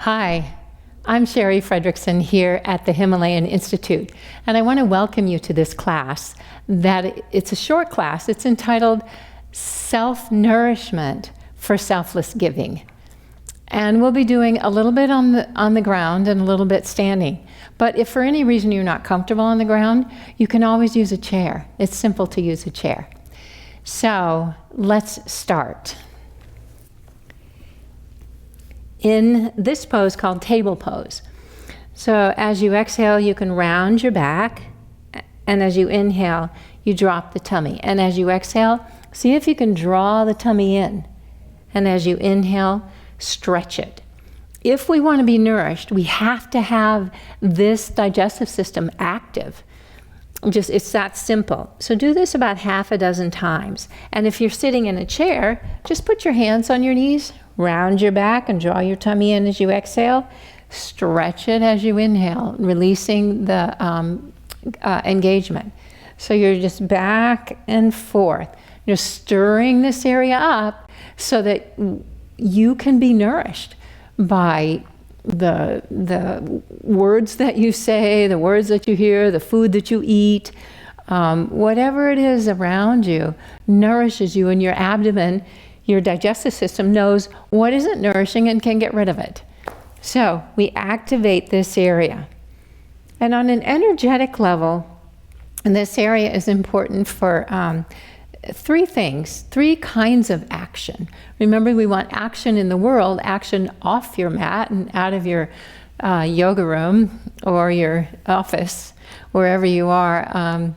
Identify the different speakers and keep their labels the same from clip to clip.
Speaker 1: Hi, I'm Shari Friedrichsen here at the Himalayan Institute, and I want to welcome you to this class. It's a short class. It's entitled Self-Nourishment for Selfless Giving. And we'll be doing a little bit on the ground and a little bit standing. But if for any reason you're not comfortable on the ground, you can always use a chair. It's simple to use a chair. So let's start. In this pose called table pose. So as you exhale, you can round your back, and as you inhale, you drop the tummy. And as you exhale, see if you can draw the tummy in. And as you inhale, stretch it. If we want to be nourished, we have to have this digestive system active. It's that simple. So do this about half a dozen times. And if you're sitting in a chair, just put your hands on your knees, round your back and draw your tummy in as you exhale. Stretch it as you inhale, releasing the engagement. So you're just back and forth. You're stirring this area up so that you can be nourished by the words that you say, the words that you hear, the food that you eat. Whatever it is around you nourishes you, and your abdomen, your digestive system knows what isn't nourishing and can get rid of it. So we activate this area. And on an energetic level, and this area is important for three things, three kinds of action. Remember, we want action in the world, action off your mat and out of your yoga room or your office, wherever you are.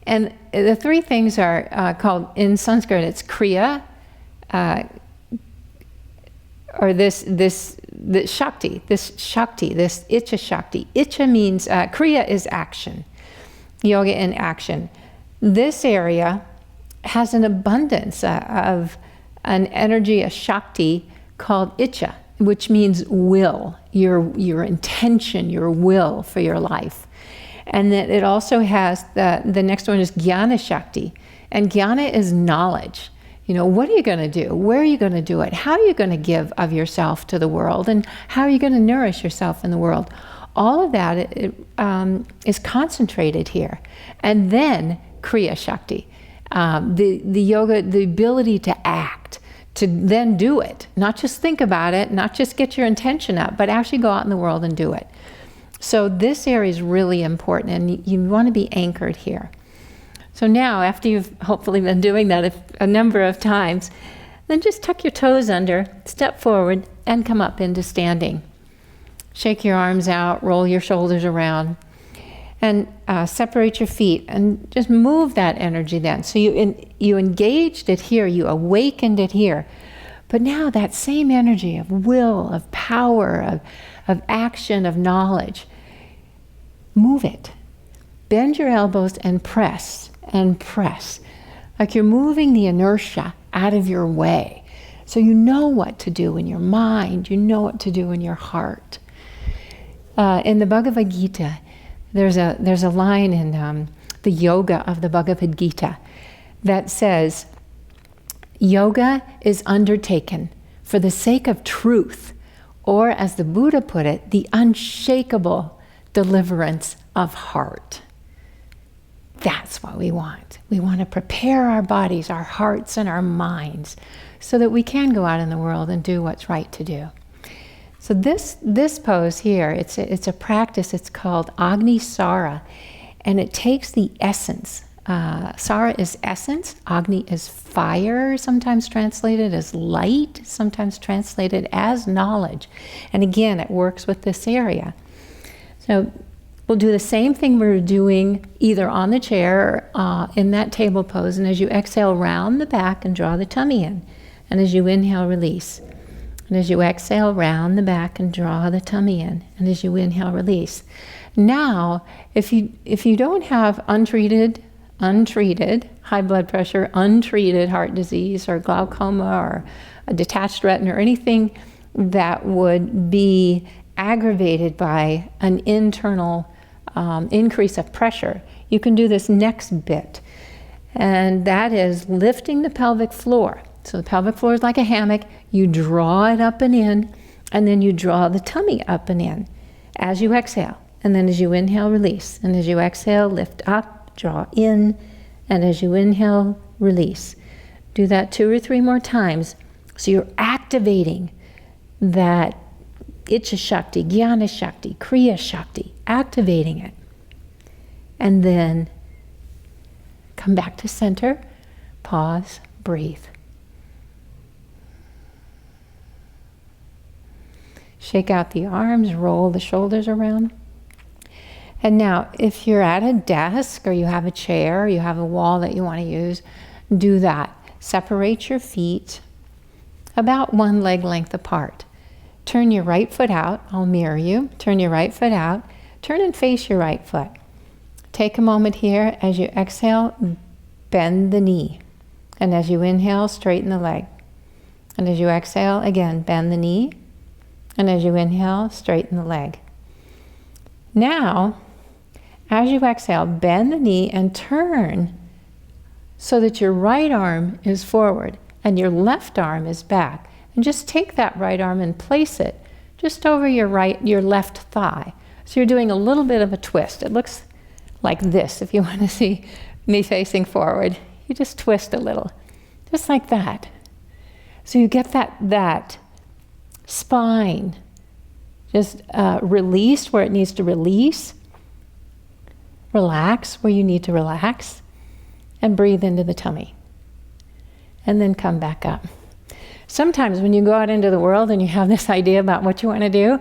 Speaker 1: And the three things are called, in Sanskrit, it's kriya, or this shakti, this icha shakti. Icha means, kriya is action, yoga in action. This area has an abundance of an energy, a shakti called icha, which means will, your intention, your will for your life. And then it also has, the next one is jnana shakti. And jnana is knowledge. You know, what are you going to do? Where are you going to do it? How are you going to give of yourself to the world? And how are you going to nourish yourself in the world? All of that is concentrated here. And then kriya shakti. The yoga, the ability to act, to then do it, not just think about it, not just get your intention up, but actually go out in the world and do it. So this area is really important, and you want to be anchored here. So now, after you've hopefully been doing that a number of times, then just tuck your toes under, step forward, and come up into standing. Shake your arms out, roll your shoulders around, and separate your feet, and just move that energy then. So you engaged it here, you awakened it here, but now that same energy of will, of power, of action, of knowledge, move it. Bend your elbows and press, like you're moving the inertia out of your way. So you know what to do in your mind, you know what to do in your heart. In the Bhagavad Gita, there's a line in the yoga of the Bhagavad Gita that says, yoga is undertaken for the sake of truth, or as the Buddha put it, the unshakable deliverance of heart. That's what we want. We want to prepare our bodies, our hearts, and our minds so that we can go out in the world and do what's right to do. So this pose here, it's a practice. It's called Agni Sara, and it takes the essence. Sara is essence. Agni is fire, sometimes translated as light, sometimes translated as knowledge. And again, it works with this area. So we'll do the same thing we're doing either on the chair or in that table pose. And as you exhale, round the back and draw the tummy in. And as you inhale, release. And as you exhale, round the back and draw the tummy in. And as you inhale, release. Now, if you don't have untreated high blood pressure, untreated heart disease or glaucoma or a detached retina or anything that would be aggravated by an internal increase of pressure, you can do this next bit. And that is lifting the pelvic floor. So the pelvic floor is like a hammock. You draw it up and in, And then you draw the tummy up and in as you exhale. And then as you inhale, release. And as you exhale, lift up, draw in. And as you inhale, release. Do that 2 or 3 more times. So you're activating that Icha Shakti, Jnana Shakti, Kriya Shakti, activating it. And then come back to center, pause, breathe. Shake out the arms, roll the shoulders around. And now, if you're at a desk or you have a chair, or you have a wall that you want to use, do that. Separate your feet about 1 leg length apart. Turn your right foot out. I'll mirror you. Turn your right foot out. Turn and face your right foot. Take a moment here. As you exhale, bend the knee. And as you inhale, straighten the leg. And as you exhale, again, bend the knee. And as you inhale, straighten the leg. Now, as you exhale, bend the knee and turn so that your right arm is forward and your left arm is back. And just take that right arm and place it just over your left thigh. So you're doing a little bit of a twist. It looks like this if you want to see me facing forward. You just twist a little, just like that. So you get that spine just released where it needs to release. Relax where you need to relax. And breathe into the tummy. And then come back up. Sometimes when you go out into the world and you have this idea about what you want to do,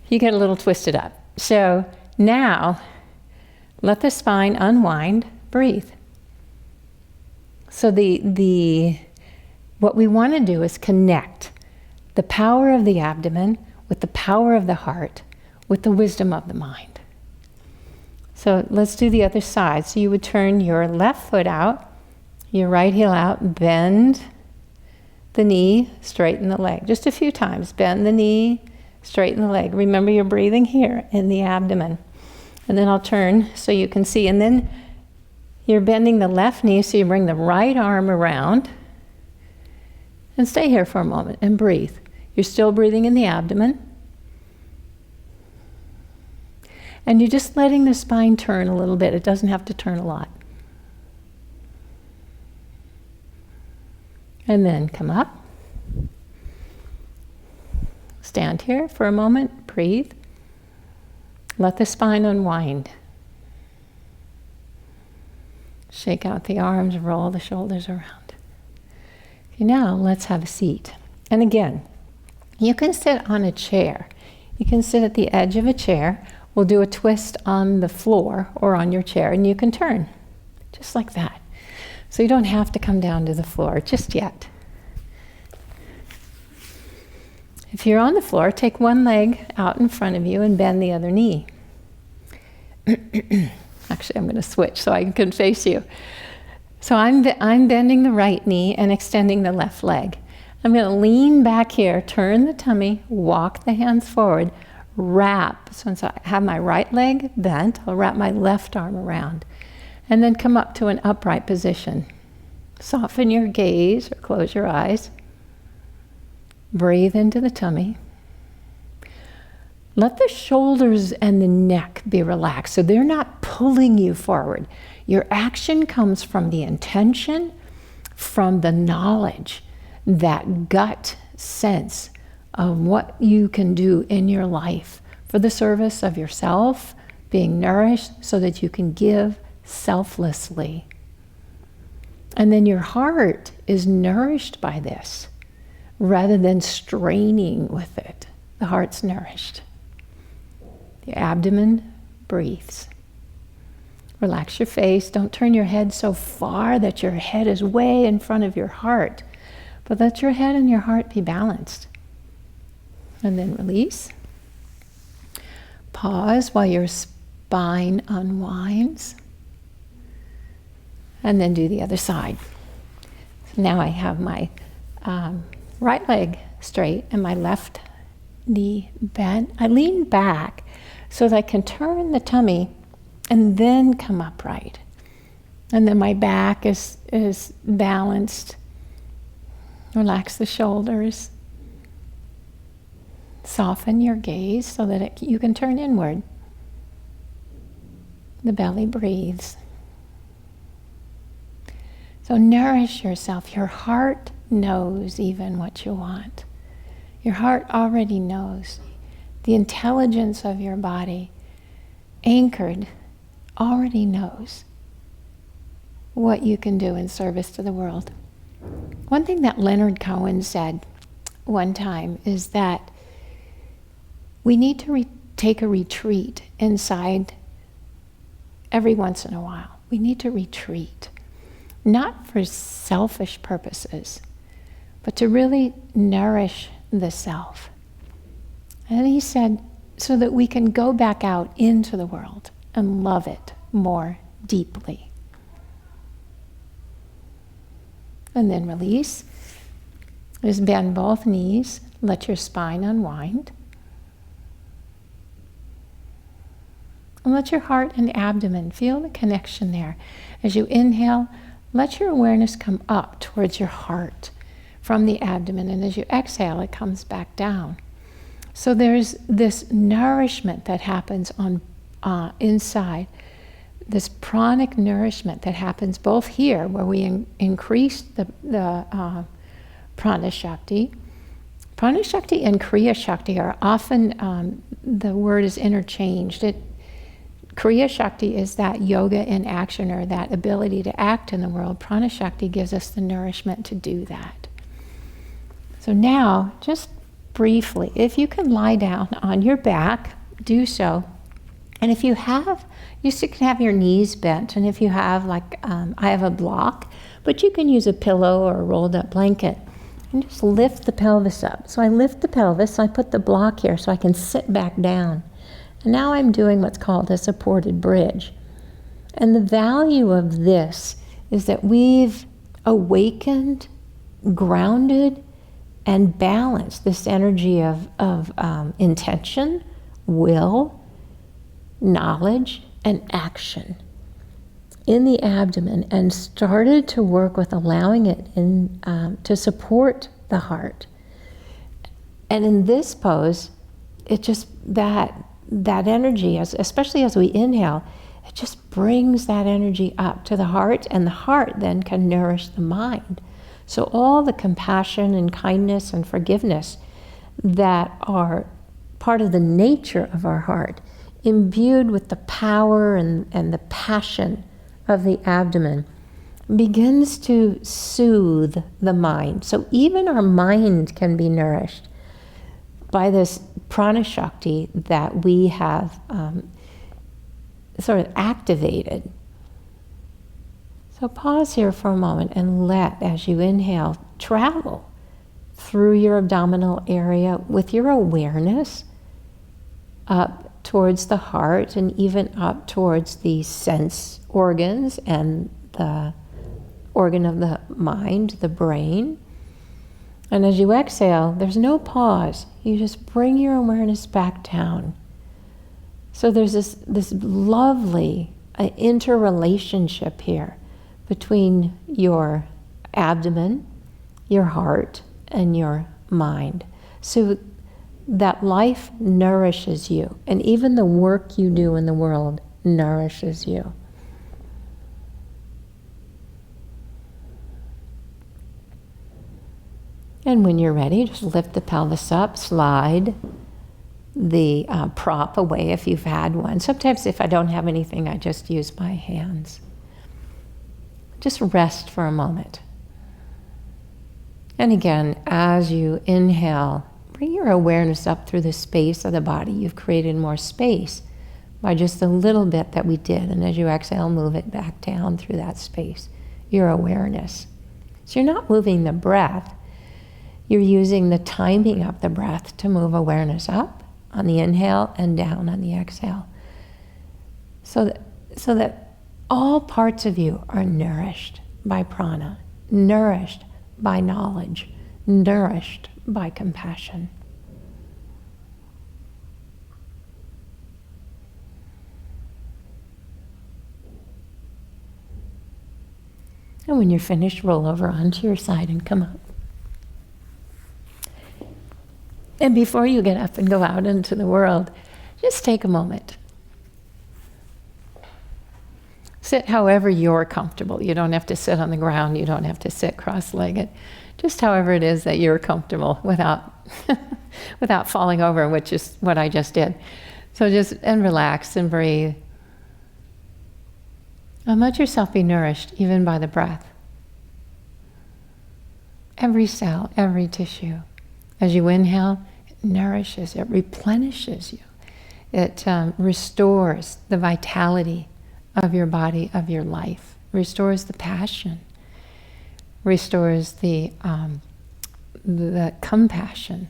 Speaker 1: you get a little twisted up. So now, let the spine unwind, breathe. So what we want to do is connect the power of the abdomen with the power of the heart, with the wisdom of the mind. So let's do the other side. So you would turn your left foot out, your right heel out, bend the knee, straighten the leg. Just a few times. Bend the knee, straighten the leg. Remember you're breathing here in the abdomen. And then I'll turn so you can see. And then you're bending the left knee, so you bring the right arm around. And stay here for a moment and breathe. You're still breathing in the abdomen. And you're just letting the spine turn a little bit. It doesn't have to turn a lot. And then come up. Stand here for a moment. Breathe. Let the spine unwind. Shake out the arms, roll the shoulders around. Okay, now let's have a seat. And again, you can sit on a chair. You can sit at the edge of a chair. We'll do a twist on the floor or on your chair, and you can turn, just like that. So you don't have to come down to the floor just yet. If you're on the floor, take one leg out in front of you and bend the other knee. Actually, I'm going to switch so I can face you. So I'm bending the right knee and extending the left leg. I'm going to lean back here, turn the tummy, walk the hands forward, wrap. So once I have my right leg bent, I'll wrap my left arm around. And then come up to an upright position. Soften your gaze or close your eyes. Breathe into the tummy. Let the shoulders and the neck be relaxed so they're not pulling you forward. Your action comes from the intention, from the knowledge, that gut sense of what you can do in your life for the service of yourself, being nourished so that you can give selflessly. And then your heart is nourished by this rather than straining with it. The heart's nourished. The abdomen breathes. Relax your face. Don't turn your head so far that your head is way in front of your heart, but let your head and your heart be balanced. And then release. Pause while your spine unwinds. And then do the other side. So now I have my right leg straight and my left knee bent. I lean back so that I can turn the tummy and then come upright. And then my back is balanced. Relax the shoulders. Soften your gaze so that you can turn inward. The belly breathes. So nourish yourself. Your heart knows even what you want. Your heart already knows. The intelligence of your body, anchored, already knows what you can do in service to the world. One thing that Leonard Cohen said one time is that we need to take a retreat inside every once in a while. We need to retreat, not for selfish purposes, but to really nourish the self. And he said, so that we can go back out into the world and love it more deeply. And then release. Just bend both knees. Let your spine unwind. And let your heart and abdomen feel the connection there. As you inhale, let your awareness come up towards your heart from the abdomen. And as you exhale, it comes back down. So there's this nourishment that happens on inside, this pranic nourishment that happens both here, where we increase the prana shakti. Prana shakti and kriya shakti are often, the word is interchanged. Kriya shakti is that yoga in action, or that ability to act in the world. Prana shakti gives us the nourishment to do that. So now, just briefly, if you can lie down on your back, do so. And if you have, you can have your knees bent. And if you have, like I have a block, but you can use a pillow or a rolled up blanket. And just lift the pelvis up. So I lift the pelvis, I put the block here so I can sit back down. And now I'm doing what's called a supported bridge. And the value of this is that we've awakened, grounded, and balance this energy of intention, will, knowledge, and action in the abdomen, and started to work with allowing it to support the heart. And in this pose, it just, that energy, especially as we inhale, it just brings that energy up to the heart, and the heart then can nourish the mind. So all the compassion and kindness and forgiveness that are part of the nature of our heart, imbued with the power and the passion of the abdomen, begins to soothe the mind. So even our mind can be nourished by this prana shakti that we have sort of activated. So pause here for a moment and let, as you inhale, travel through your abdominal area with your awareness up towards the heart, and even up towards the sense organs and the organ of the mind, the brain. And as you exhale, there's no pause. You just bring your awareness back down. So there's this lovely interrelationship here between your abdomen, your heart, and your mind. So that life nourishes you, and even the work you do in the world nourishes you. And when you're ready, just lift the pelvis up, slide the prop away if you've had one. Sometimes if I don't have anything, I just use my hands. Just rest for a moment. And again, as you inhale, bring your awareness up through the space of the body. You've created more space by just the little bit that we did. And as you exhale, move it back down through that space, your awareness. So you're not moving the breath. You're using the timing of the breath to move awareness up on the inhale and down on the exhale. So that all parts of you are nourished by prana, nourished by knowledge, nourished by compassion. And when you're finished, roll over onto your side and come up. And before you get up and go out into the world, just take a moment. Sit however you're comfortable. You don't have to sit on the ground. You don't have to sit cross-legged. Just however it is that you're comfortable without without falling over, which is what I just did. So and relax and breathe. And let yourself be nourished even by the breath. Every cell, every tissue. As you inhale, it nourishes, it replenishes you. It restores the vitality of your body, of your life, restores the passion, restores the compassion,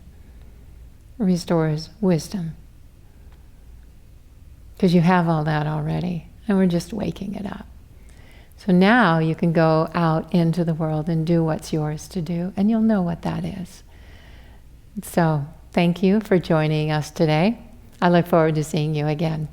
Speaker 1: restores wisdom. Because you have all that already, and we're just waking it up. So now you can go out into the world and do what's yours to do, and you'll know what that is. So thank you for joining us today. I look forward to seeing you again.